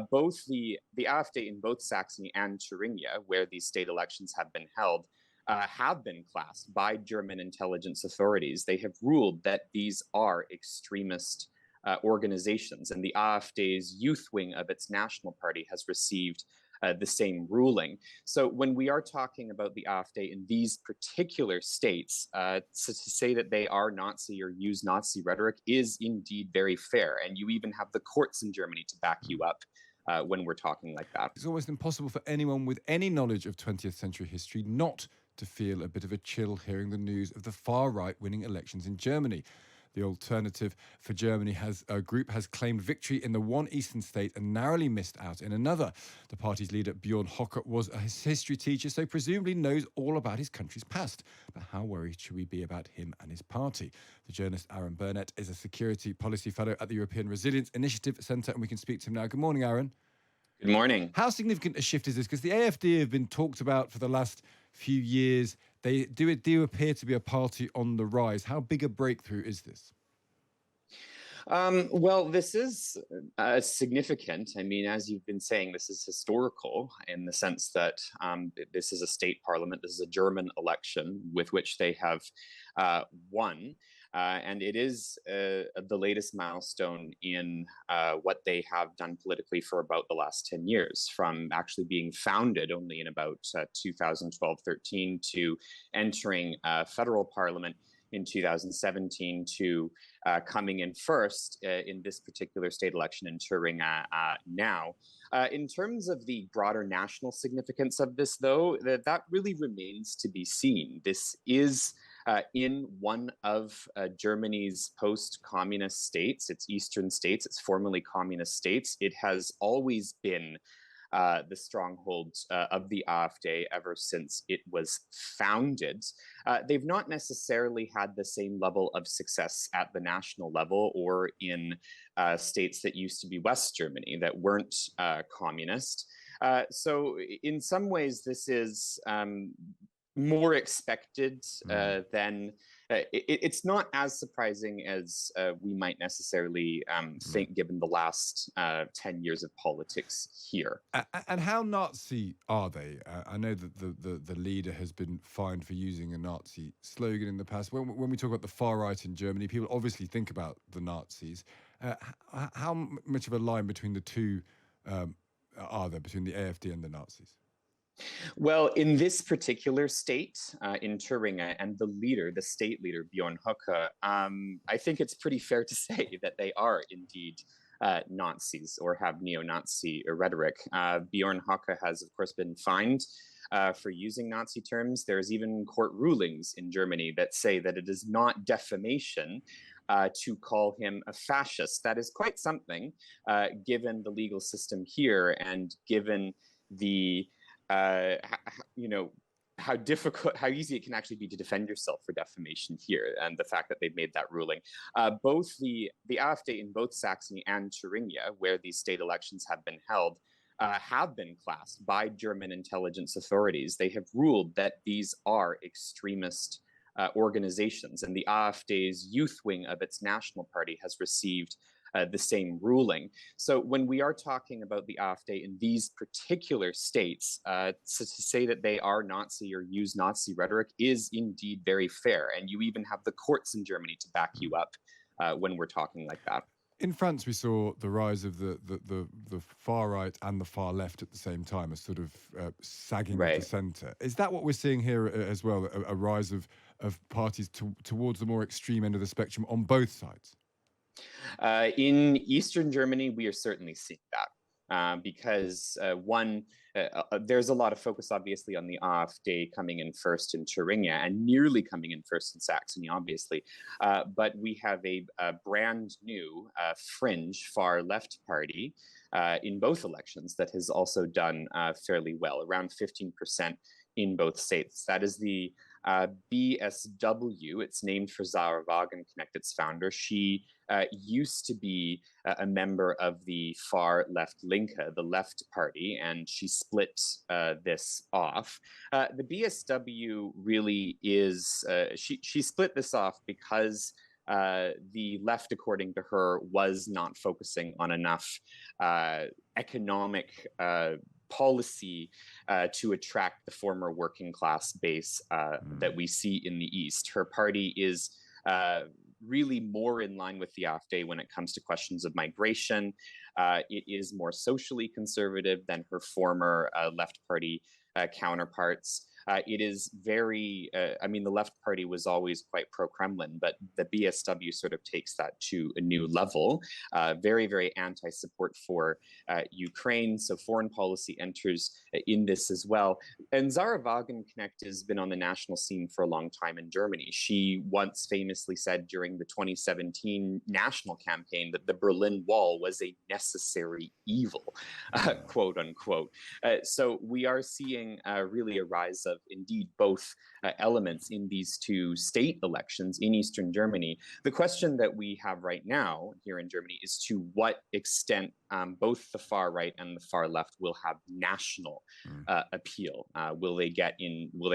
Both the AfD in both Saxony and Thuringia, where these state elections have been classed by German intelligence authorities. They have ruled that these are extremist organizations, and the AfD's youth wing of its national party has received the same ruling. So when we are talking about the AfD in these particular states, to say that they are Nazi or use Nazi rhetoric is indeed very fair. And you even have the courts in Germany to back you up when we're talking like that. It's almost impossible for anyone with any knowledge of 20th century history not to feel a bit of a chill hearing the news of the far right winning elections in Germany. The Alternative for Germany group has claimed victory in the one eastern state and narrowly missed out in another. The party's leader, Bjorn Höcke, was a history teacher, so presumably knows all about his country's past. But how worried should we be about him and his party? The journalist Aaron Burnett is a security policy fellow at the European Resilience Initiative Centre, and we can speak to him now. Good morning, Aaron. Good morning. How significant a shift is this? Because the AfD have been talked about for the last few years. They do appear to be a party on the rise. How big a breakthrough is this? Well, this is significant. I mean, as you've been saying, this is historical in the sense that this is a state parliament. This is a German election with which they have won. And it is the latest milestone in what they have done politically for about the last 10 years, from actually being founded only in about 2012-13 to entering federal parliament in 2017 to coming in first in this particular state election in Thuringia now. In terms of the broader national significance of this, though, that really remains to be seen. This is in one of Germany's post-communist states, its eastern states, its formerly communist states. It has always been the stronghold of the AfD ever since it was founded. They've not necessarily had the same level of success at the national level or in states that used to be West Germany that weren't communist. So in some ways, this is more expected than it's not as surprising as we might necessarily think, given the last 10 years of politics here. And how Nazi are they? I know that the leader has been fined for using a Nazi slogan in the past. When we talk about the far right in Germany, people obviously think about the Nazis. How much of a line between the two are there, between the AfD and the Nazis? Well, in this particular state, in Thuringia, and the state leader, Bjorn Höcke, I think it's pretty fair to say that they are indeed Nazis or have neo-Nazi rhetoric. Bjorn Höcke has, of course, been fined for using Nazi terms. There's even court rulings in Germany that say that it is not defamation to call him a fascist. That is quite something, given the legal system here and given the how easy it can actually be to defend yourself for defamation here, and the fact that they've made that ruling. Both the AfD in both Saxony and Thuringia, where these state elections have been held, have been classed by German intelligence authorities. They have ruled that these are extremist organizations, and the AfD's youth wing of its national party has received the same ruling. So when we are talking about the AfD in these particular states, to say that they are Nazi or use Nazi rhetoric is indeed very fair. And you even have the courts in Germany to back you up when we're talking like that. In France, we saw the rise of the far right and the far left at the same time, a sort of sagging of the centre. Is that what we're seeing here as well, a rise of parties towards the more extreme end of the spectrum on both sides? In Eastern Germany, we are certainly seeing that because there's a lot of focus, obviously, on the AfD coming in first in Thuringia and nearly coming in first in Saxony, obviously. But we have a brand new fringe far left party in both elections that has also done fairly well, around 15% in both states. That is the BSW. It's named for Sarah Wagenknecht, its founder. She used to be a member of the far left Linke, the left party, and she split this off. The BSW really is, she split this off because the left, according to her, was not focusing on enough economic policy to attract the former working class base that we see in the East. Her party is really more in line with the AfD when it comes to questions of migration. It is more socially conservative than her former left party counterparts. It is very, I mean, the left party was always quite pro-Kremlin, but the BSW sort of takes that to a new level. Very, very anti-support for Ukraine. So foreign policy enters in this as well. And Zara Wagenknecht has been on the national scene for a long time in Germany. She once famously said during the 2017 national campaign that the Berlin Wall was a necessary evil, quote unquote. So we are seeing really a rise of indeed both elements in these two state elections in Eastern Germany. The question that we have right now here in Germany is to what extent both the far right and the far left will have national appeal. Will they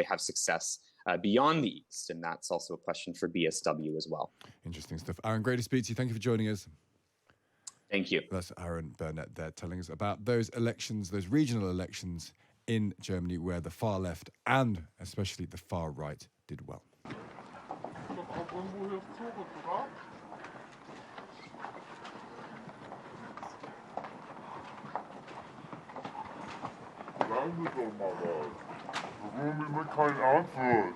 have success beyond the East? And that's also a question for BSW as well. Interesting stuff. Aaron, great to speak to you. Thank you for joining us. Thank you. That's Aaron Burnett there telling us about those elections, those regional elections in Germany where the far left and especially the far right did well. Sagen wir doch mal was. Warum immer keine Antwort?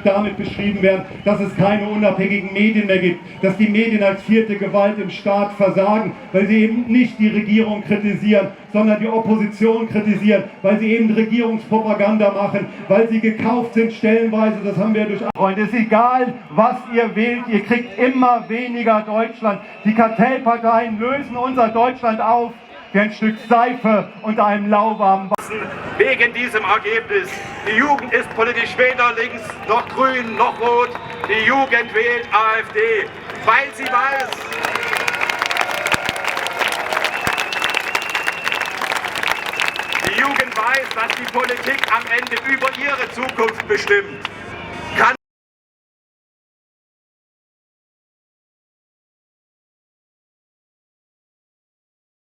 Damit beschrieben werden, dass es keine unabhängigen Medien mehr gibt, dass die Medien als vierte Gewalt im Staat versagen, weil sie eben nicht die Regierung kritisieren, sondern die Opposition kritisieren, weil sie eben Regierungspropaganda machen, weil sie gekauft sind stellenweise, das haben wir durch Freunde. Es ist egal, was ihr wählt, ihr kriegt immer weniger Deutschland. Die Kartellparteien lösen unser Deutschland auf wie ein Stück Seife unter einem lauwarmen Wasser. Wegen diesem Ergebnis. Die Jugend ist politisch weder links noch grün noch rot. Die Jugend wählt AfD, weil sie weiß, dass die Politik am Ende über ihre Zukunft bestimmt.